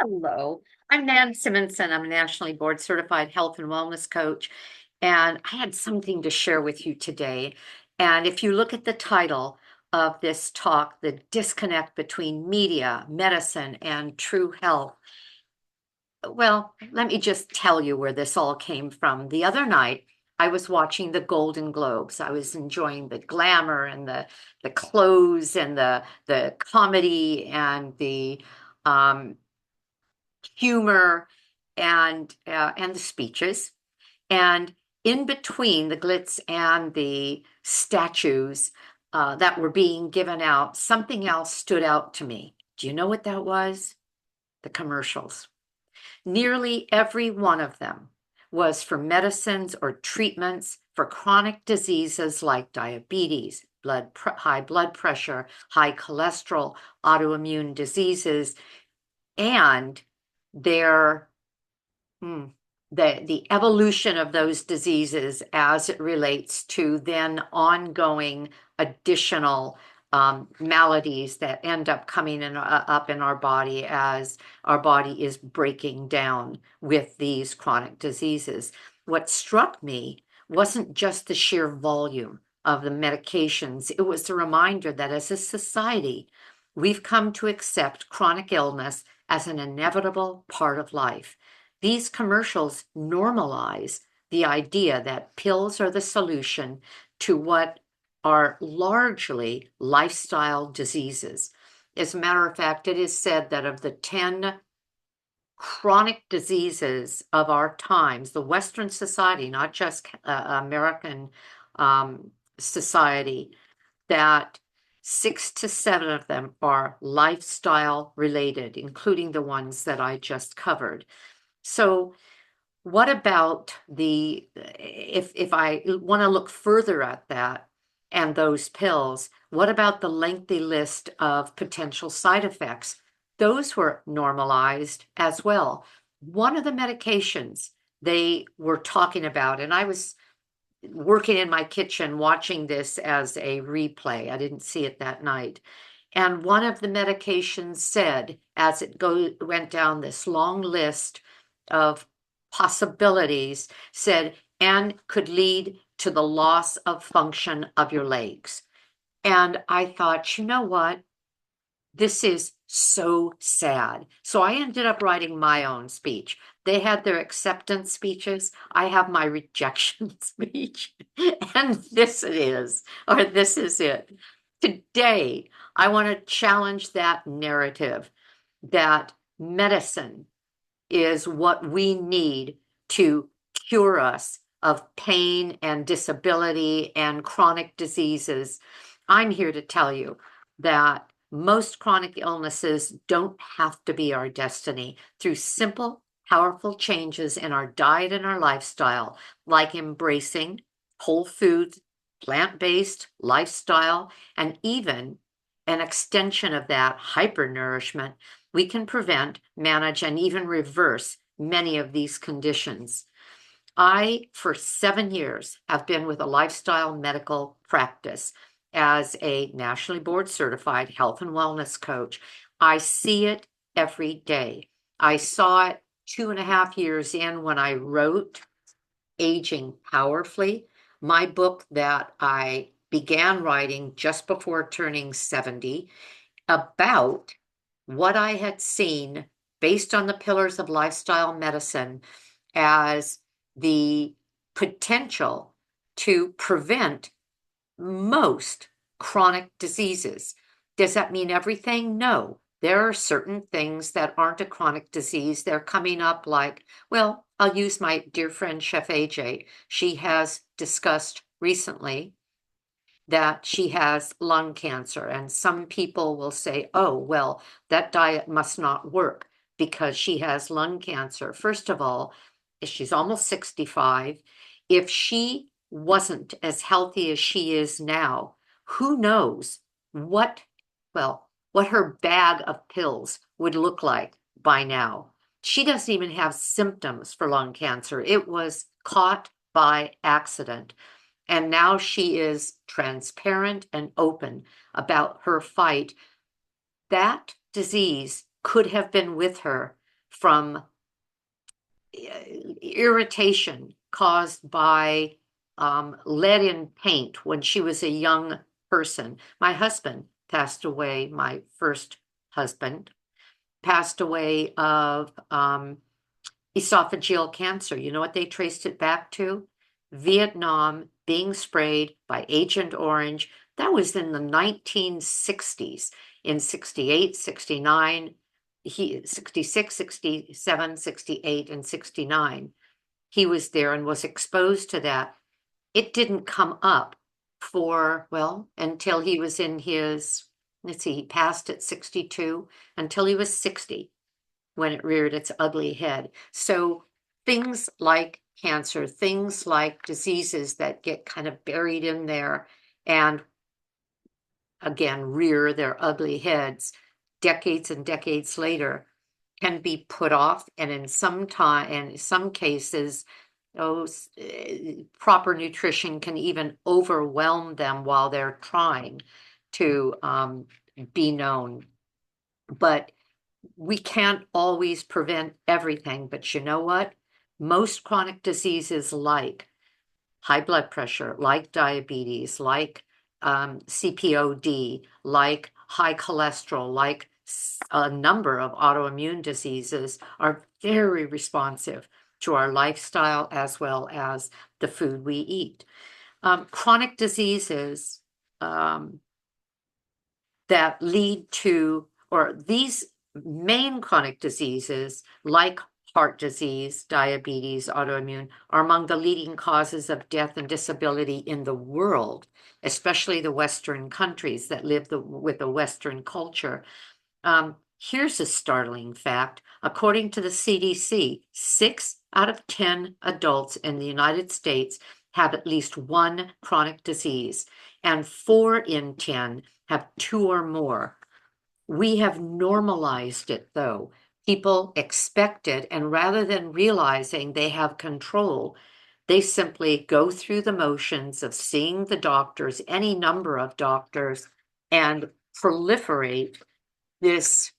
Hello, I'm Nan Simonsen. I'm a nationally board certified health and wellness coach, and I had something to share with you today. And if you look at the title of this talk, The Disconnect Between Media, Medicine, and True Health, well, let me just tell you where this all came from. The other night, I was watching the Golden Globes. I was enjoying the glamour and the clothes and the comedy and the um, humor and the speeches. And in between the glitz and the statues that were being given out, something else stood out to me. Do you know what that was? The commercials. Nearly every one of them was for medicines or treatments for chronic diseases like diabetes, high blood pressure, high cholesterol, autoimmune diseases, and their Hmm. The evolution of those diseases as it relates to then ongoing additional maladies that end up coming up in our body as our body is breaking down with these chronic diseases. What struck me wasn't just the sheer volume of the medications, it was the reminder that as a society, we've come to accept chronic illness as an inevitable part of life. These commercials normalize the idea that pills are the solution to what are largely lifestyle diseases. As a matter of fact, it is said that of the 10 chronic diseases of our times, the Western society, not just American society, that 6 to 7 of them are lifestyle related, including the ones that I just covered. So what about if I want to look further at that and those pills, what about the lengthy list of potential side effects? Those were normalized as well. One of the medications they were talking about, and I was working in my kitchen watching this as a replay. I didn't see it that night. And one of the medications said, as it went down this long list of possibilities, said, and could lead to the loss of function of your legs. And I thought, you know what? This is so sad. So I ended up writing my own speech. They had their acceptance speeches. I have my rejection speech. And this it is, or this is it. Today, I want to challenge that narrative that medicine is what we need to cure us of pain and disability and chronic diseases. I'm here to tell you that most chronic illnesses don't have to be our destiny. Through simple, powerful changes in our diet and our lifestyle, like embracing whole foods, plant-based lifestyle, and even an extension of that hypernourishment, we can prevent, manage, and even reverse many of these conditions. I, for 7 years, have been with a lifestyle medical practice as a nationally board certified health and wellness coach. I see it every day. I saw it 2.5 years in when I wrote Aging Powerfully, my book that I began writing just before turning 70 about what I had seen based on the pillars of lifestyle medicine as the potential to prevent most chronic diseases. Does that mean everything? No. There are certain things that aren't a chronic disease. They're coming up like, well, I'll use my dear friend Chef AJ. She has discussed recently that she has lung cancer. And some people will say, oh, well, that diet must not work because she has lung cancer. First of all, she's almost 65. If she wasn't as healthy as she is now, who knows what, well, what her bag of pills would look like by now. She doesn't even have symptoms for lung cancer. It was caught by accident. And now she is transparent and open about her fight. That disease could have been with her from irritation caused by lead in paint when she was a young person. My husband passed away, my first husband passed away of esophageal cancer. You know what they traced it back to? Vietnam being sprayed by Agent Orange. That was in the 1960s, in 68, 69, 66, 67, 68, and 69. He was there and was exposed to that. It didn't come up for, well, until he was in his, let's see, he passed at 62, until he was 60 when it reared its ugly head. So things like cancer, things like diseases that get kind of buried in there and again rear their ugly heads decades and decades later can be put off, and in some cases, proper nutrition can even overwhelm them while they're trying to be known. But we can't always prevent everything, but you know what? Most chronic diseases like high blood pressure, like diabetes, like CPOD, like high cholesterol, like a number of autoimmune diseases are very responsive to our lifestyle as well as the food we eat. Chronic diseases that lead to, or these main chronic diseases like heart disease, diabetes, autoimmune, are among the leading causes of death and disability in the world, especially the Western countries that live with a Western culture. Here's a startling fact. According to the CDC, 6 out of 10 adults in the United States have at least one chronic disease, and 4 in 10 have 2 or more. We have normalized it, though. People expect it, and rather than realizing they have control, they simply go through the motions of seeing the doctors, any number of doctors, and proliferate this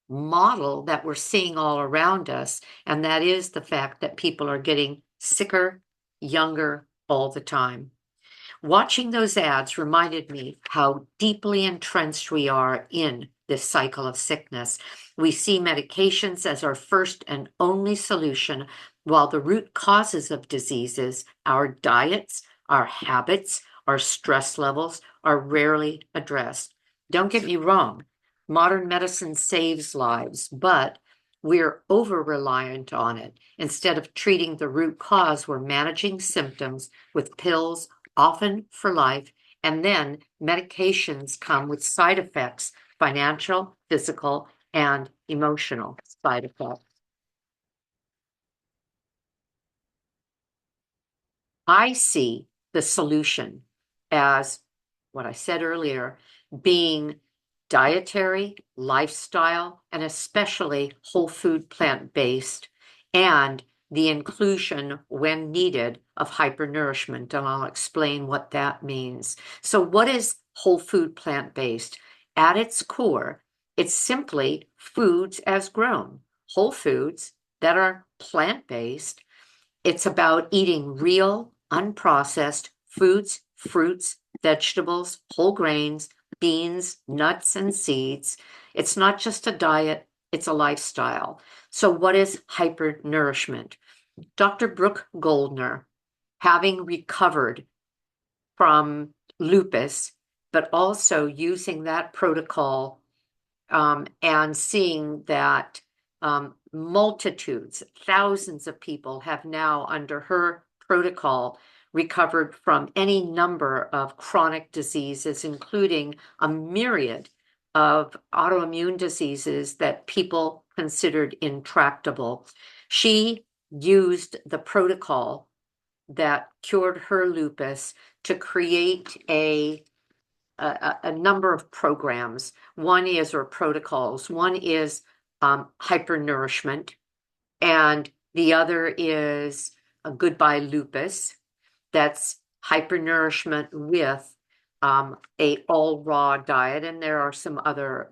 model that we're seeing all around us, and that is the fact that people are getting sicker, younger all the time. Watching those ads reminded me how deeply entrenched we are in this cycle of sickness. We see medications as our first and only solution, while the root causes of diseases, our diets, our habits, our stress levels, are rarely addressed. Don't get me wrong, modern medicine saves lives, but we're over-reliant on it. Instead of treating the root cause, we're managing symptoms with pills, often for life, and then medications come with side effects, financial, physical, and emotional side effects. I see the solution as what I said earlier, being dietary, lifestyle, and especially whole food plant-based, and the inclusion when needed of hypernourishment, and I'll explain what that means. So what is whole food plant-based? At its core, it's simply foods as grown, whole foods that are plant-based. It's about eating real, unprocessed foods, fruits, vegetables, whole grains, beans, nuts, and seeds. It's not just a diet, it's a lifestyle. So what is hypernourishment? Dr. Brooke Goldner, having recovered from lupus, but also using that protocol and seeing that multitudes, thousands of people have now, under her protocol, recovered from any number of chronic diseases, including a myriad of autoimmune diseases that people considered intractable. She used the protocol that cured her lupus to create a number of programs. One is, or protocols, one is hypernourishment, and the other is a Goodbye Lupus. That's hypernourishment with a all raw diet, and there are some other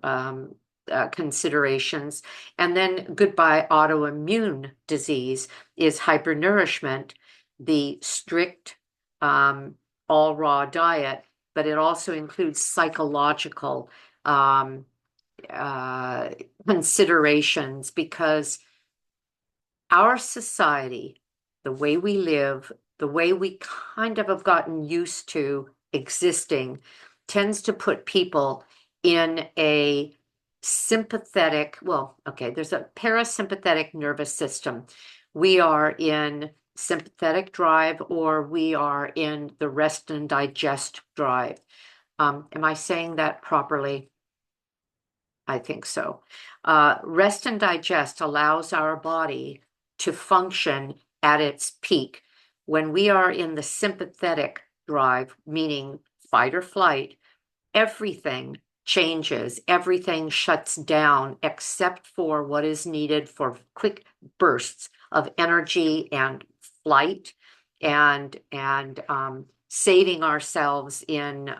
considerations. And then goodbye autoimmune disease is hypernourishment, the strict all raw diet, but it also includes psychological um, uh, considerations because our society, the way we live, the way we kind of have gotten used to existing, tends to put people in a sympathetic, well, okay, there's a parasympathetic nervous system. We are in sympathetic drive or we are in the rest and digest drive. Am I saying that properly? I think so. Rest and digest allows our body to function at its peak. When we are in the sympathetic drive, meaning fight or flight, everything changes, everything shuts down except for what is needed for quick bursts of energy and flight and saving ourselves in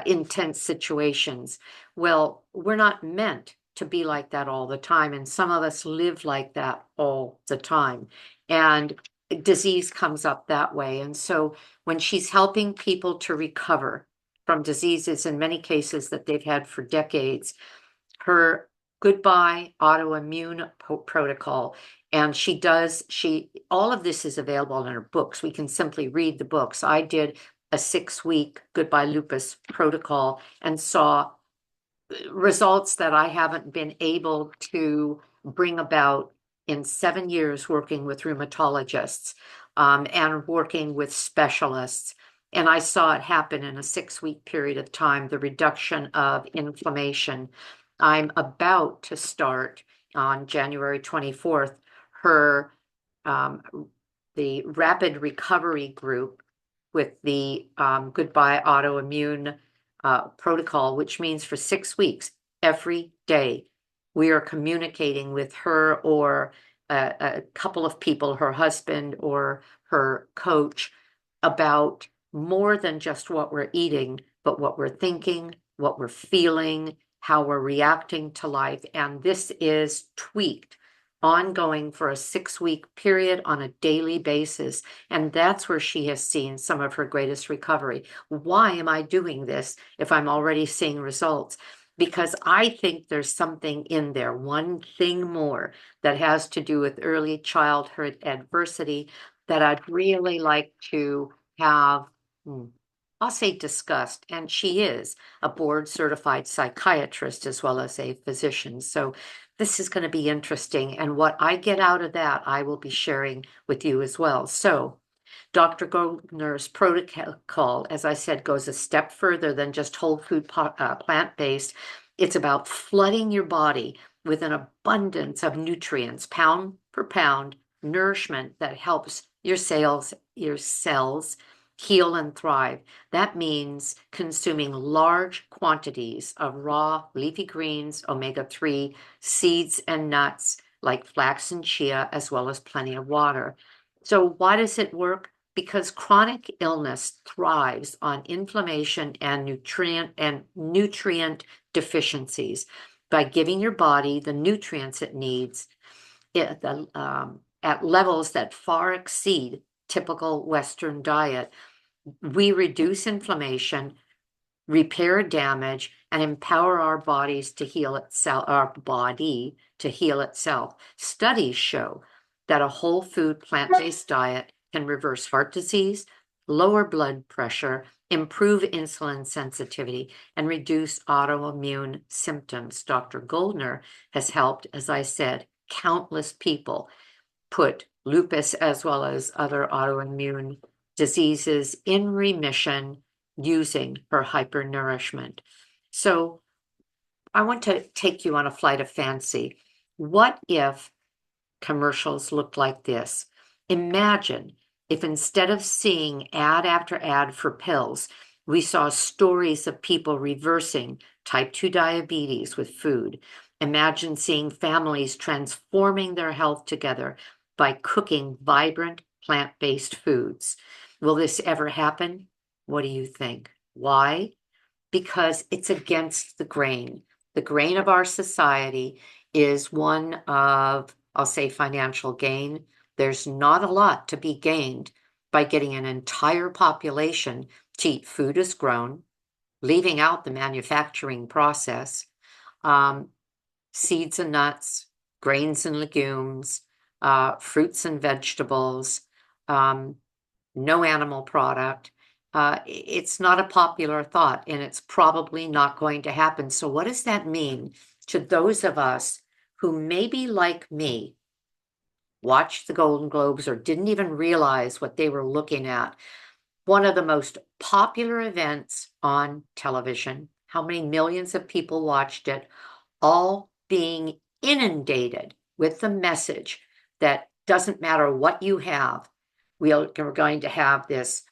intense situations. Well, we're not meant to be like that all the time, and some of us live like that all the time. And disease comes up that way. And so when she's helping people to recover from diseases in many cases that they've had for decades, her goodbye autoimmune protocol, and all of this is available in her books. We can simply read the books. I did a 6-week goodbye lupus protocol and saw results that I haven't been able to bring about in 7 years working with rheumatologists and working with specialists. And I saw it happen in a 6-week period of time, the reduction of inflammation. I'm about to start on January 24th, her um, the rapid recovery group with the goodbye autoimmune protocol, which means for 6 weeks, every day, we are communicating with her or a couple of people, her husband or her coach, about more than just what we're eating, but what we're thinking, what we're feeling, how we're reacting to life. And this is tweaked ongoing for a 6-week period on a daily basis. And that's where she has seen some of her greatest recovery. Why am I doing this if I'm already seeing results? Because I think there's something in there, one thing more that has to do with early childhood adversity that I'd really like to have, I'll say discussed. And she is a board certified psychiatrist as well as a physician. So this is going to be interesting. And what I get out of that, I will be sharing with you as well. So Dr. Goldner's protocol, as I said, goes a step further than just whole food plant-based. It's about flooding your body with an abundance of nutrients, pound per pound, nourishment that helps your cells heal and thrive. That means consuming large quantities of raw leafy greens, omega-3, seeds and nuts like flax and chia, as well as plenty of water. So why does it work? Because chronic illness thrives on inflammation and nutrient deficiencies. By giving your body the nutrients it needs at levels that far exceed typical Western diet, we reduce inflammation, repair damage, and empower our bodies to heal itself, our body to heal itself. Studies show that a whole food plant-based diet can reverse heart disease, lower blood pressure, improve insulin sensitivity, and reduce autoimmune symptoms. Dr. Goldner has helped, as I said, countless people put lupus as well as other autoimmune diseases in remission using her hypernourishment. So I want to take you on a flight of fancy. What if commercials looked like this? Imagine if instead of seeing ad after ad for pills, we saw stories of people reversing type 2 diabetes with food. Imagine seeing families transforming their health together by cooking vibrant plant-based foods. Will this ever happen? What do you think? Why? Because it's against the grain. The grain of our society is one of, I'll say, financial gain. There's not a lot to be gained by getting an entire population to eat food as grown, leaving out the manufacturing process, um, seeds and nuts, grains and legumes, fruits and vegetables, um, no animal product. It's not a popular thought, and it's probably not going to happen. So, what does that mean to those of us who maybe, like me, watched the Golden Globes or didn't even realize what they were looking at? One of the most popular events on television. How many millions of people watched it? All being inundated with the message that doesn't matter what you have, we're going to have this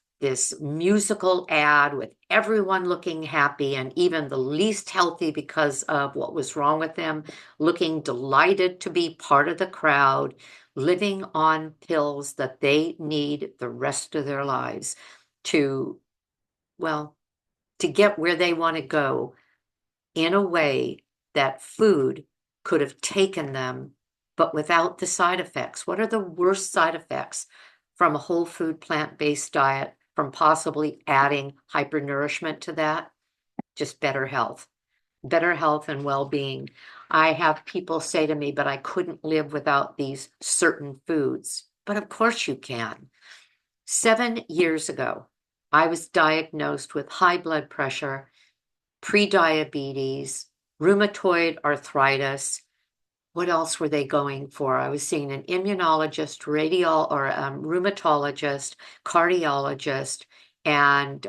musical ad with everyone looking happy, and even the least healthy because of what was wrong with them looking delighted to be part of the crowd, living on pills that they need the rest of their lives to, well, to get where they want to go in a way that food could have taken them, but without the side effects. What are the worst side effects from a whole food plant-based diet, from possibly adding hypernourishment to that? Just better health and well-being. I have people say to me, but I couldn't live without these certain foods. But of course you can. 7 years ago, I was diagnosed with high blood pressure, prediabetes, rheumatoid arthritis. What else were they going for? I was seeing an immunologist, rheumatologist, cardiologist, and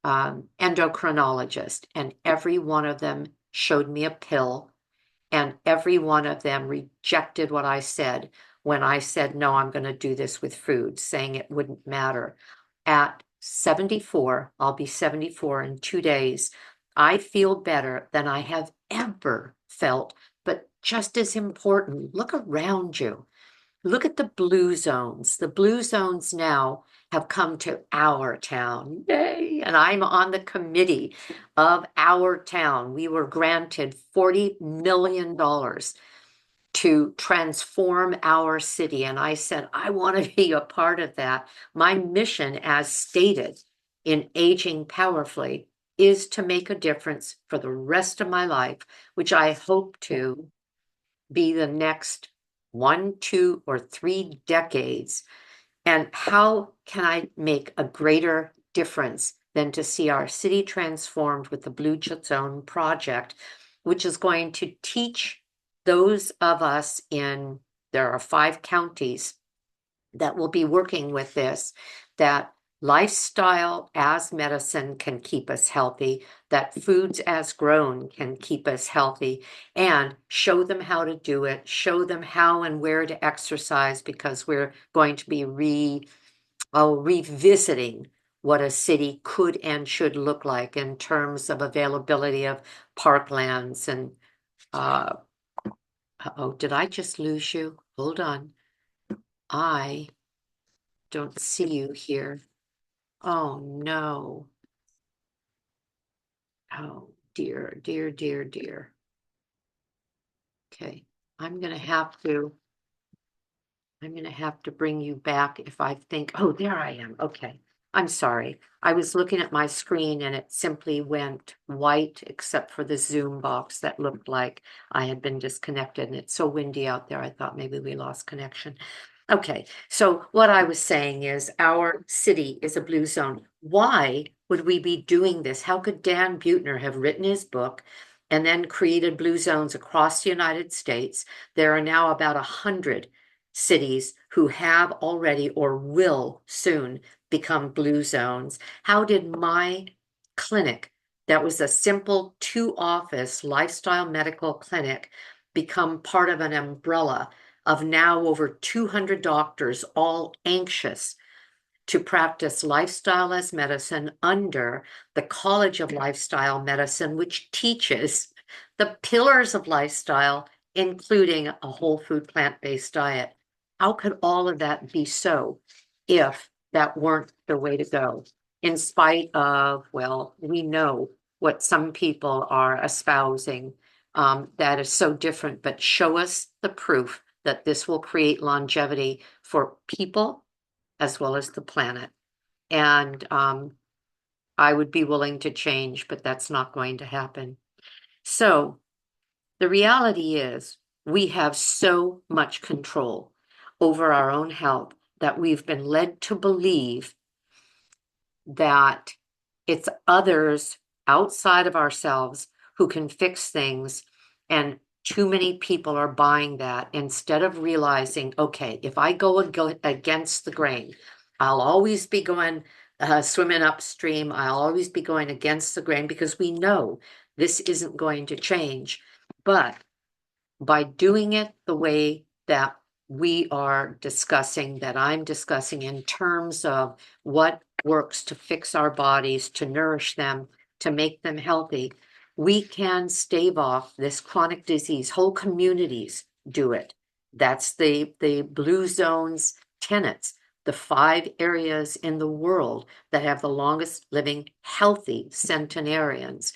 endocrinologist, and every one of them showed me a pill, and every one of them rejected what I said when I said, no, I'm going to do this with food, saying it wouldn't matter. At 74, I'll be 74 in 2 days. I feel better than I have ever felt. But just as important, look around you. Look at the blue zones. The blue zones now have come to our town. Yay! And I'm on the committee of our town. We were granted $40 million to transform our city. And I said, I want to be a part of that. My mission, as stated in Aging Powerfully, is to make a difference for the rest of my life, which I hope to be the next 1, 2, or 3 decades. And how can I make a greater difference than to see our city transformed with the Blue Zone project, which is going to teach those of us in, there are 5 counties that will be working with this, that lifestyle as medicine can keep us healthy, that foods as grown can keep us healthy, and show them how to do it, show them how and where to exercise, because we're going to be revisiting what a city could and should look like in terms of availability of parklands and oh, did I just lose you? Hold on. I don't see you here. Oh no. Oh dear, dear, dear, dear. Okay. I'm gonna have to I'm going to have to bring you back if I think, oh, there I am. Okay. I'm sorry. I was looking at my screen and it simply went white except for the Zoom box that looked like I had been disconnected, and it's so windy out there. I thought maybe we lost connection. Okay. So what I was saying is our city is a blue zone. Why would we be doing this? How could Dan Buettner have written his book and then created blue zones across the United States? There are now about 100 cities who have already or will soon become blue zones. How did my clinic, that was a simple 2-office lifestyle medical clinic, become part of an umbrella of now over 200 doctors, all anxious to practice lifestyle as medicine under the College of Lifestyle Medicine, which teaches the pillars of lifestyle, including a whole food plant-based diet? How could all of that be so if that weren't the way to go? In spite of, well, we know what some people are espousing, that is so different, but show us the proof that this will create longevity for people as well as the planet. And I would be willing to change, but that's not going to happen. So the reality is we have so much control over our own health that we've been led to believe that it's others outside of ourselves who can fix things. And too many people are buying that instead of realizing, okay, if I go against the grain, I'll always be going swimming upstream. I'll always be going against the grain because we know this isn't going to change. But by doing it the way that we are discussing, that I'm discussing in terms of what works to fix our bodies, to nourish them, to make them healthy, we can stave off this chronic disease. Whole communities do it. That's the Blue Zone's tenets, the 5 areas in the world that have the longest living healthy centenarians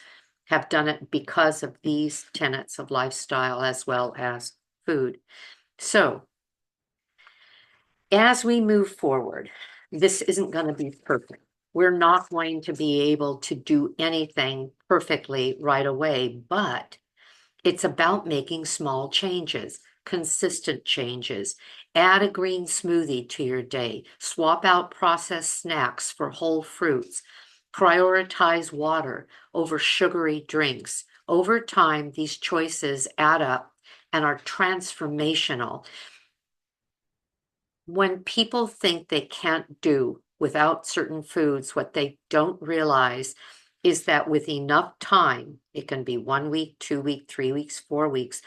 have done it because of these tenets of lifestyle as well as food. So as we move forward, this isn't going to be perfect. We're not going to be able to do anything perfectly right away, but it's about making small changes, consistent changes. Add a green smoothie to your day. Swap out processed snacks for whole fruits. Prioritize water over sugary drinks. Over time, these choices add up and are transformational. When people think they can't do without certain foods, what they don't realize is that with enough time, it can be 1 week, 2 week, 3 weeks, 4 weeks,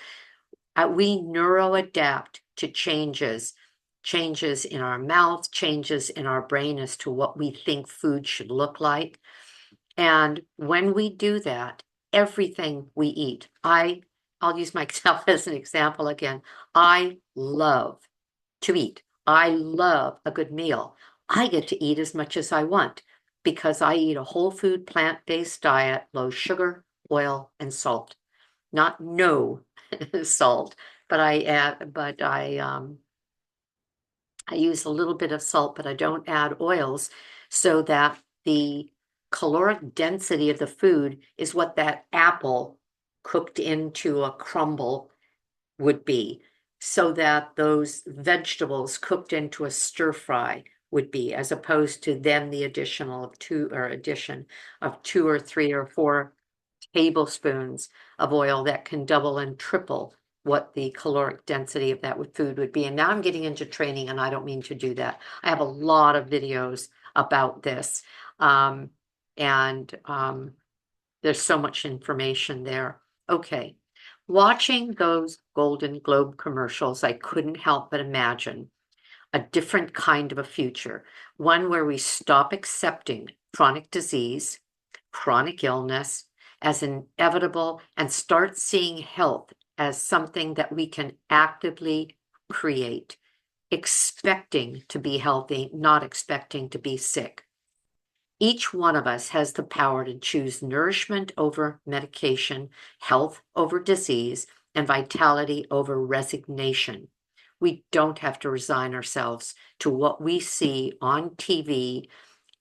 we neuroadapt to changes in our mouth, changes in our brain as to what we think food should look like. And when we do that, everything we eat, I'll use myself as an example again. I love to eat. I love a good meal. I get to eat as much as I want because I eat a whole food, plant-based diet, low sugar, oil, and salt. Not no salt, but I use a little bit of salt, but I don't add oils so that the caloric density of the food is what that apple cooked into a crumble would be, so that those vegetables cooked into a stir fry would be, as opposed to then the addition of 2 or 3 or 4 tablespoons of oil that can double and triple what the caloric density of that food would be. And now I'm getting into training, and I don't mean to do that. I have a lot of videos about this. And there's so much information there. Okay. Watching those Golden Globe commercials, I couldn't help but imagine a different kind of a future, one where we stop accepting chronic disease, chronic illness as inevitable, and start seeing health as something that we can actively create, expecting to be healthy, not expecting to be sick. Each one of us has the power to choose nourishment over medication, health over disease, and vitality over resignation. We don't have to resign ourselves to what we see on TV,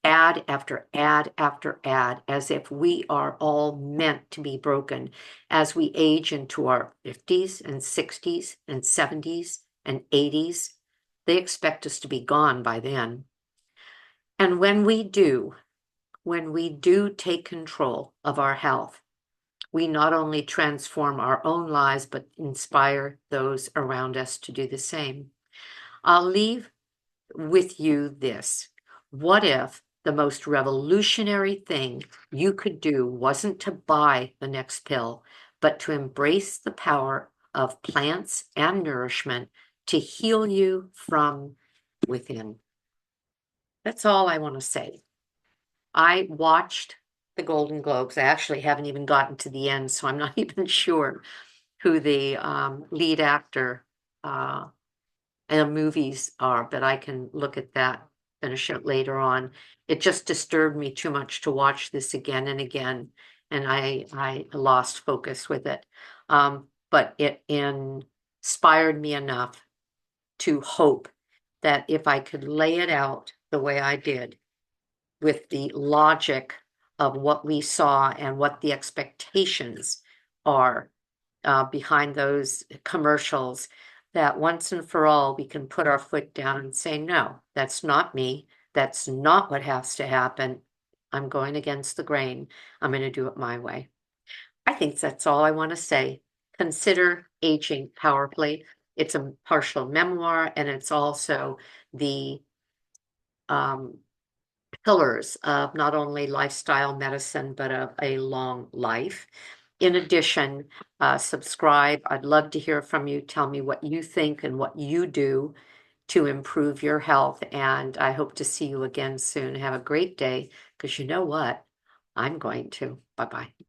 ad after ad after ad, as if we are all meant to be broken as we age into our 50s and 60s and 70s and 80s. They expect us to be gone by then. And when we do take control of our health, we not only transform our own lives, but inspire those around us to do the same. I'll leave with you this. What if the most revolutionary thing you could do wasn't to buy the next pill, but to embrace the power of plants and nourishment to heal you from within? That's all I want to say. I watched the Golden Globes. I actually haven't even gotten to the end, so I'm not even sure who the lead actor in the movies are, but I can look at that, finish it later on. It just disturbed me too much to watch this again and again. and I lost focus with it. But it inspired me enough to hope that if I could lay it out the way I did, with the logic of what we saw and what the expectations are behind those commercials, that once and for all we can put our foot down and say, no, that's not me. That's not what has to happen. I'm going against the grain. I'm going to do it my way. I think that's all I want to say. Consider aging powerfully. It's a partial memoir, and it's also the um, pillars of not only lifestyle medicine, but of a long life. In addition, subscribe. I'd love to hear from you. Tell me what you think and what you do to improve your health. And I hope to see you again soon. Have a great day, because you know what? I'm going to. Bye bye.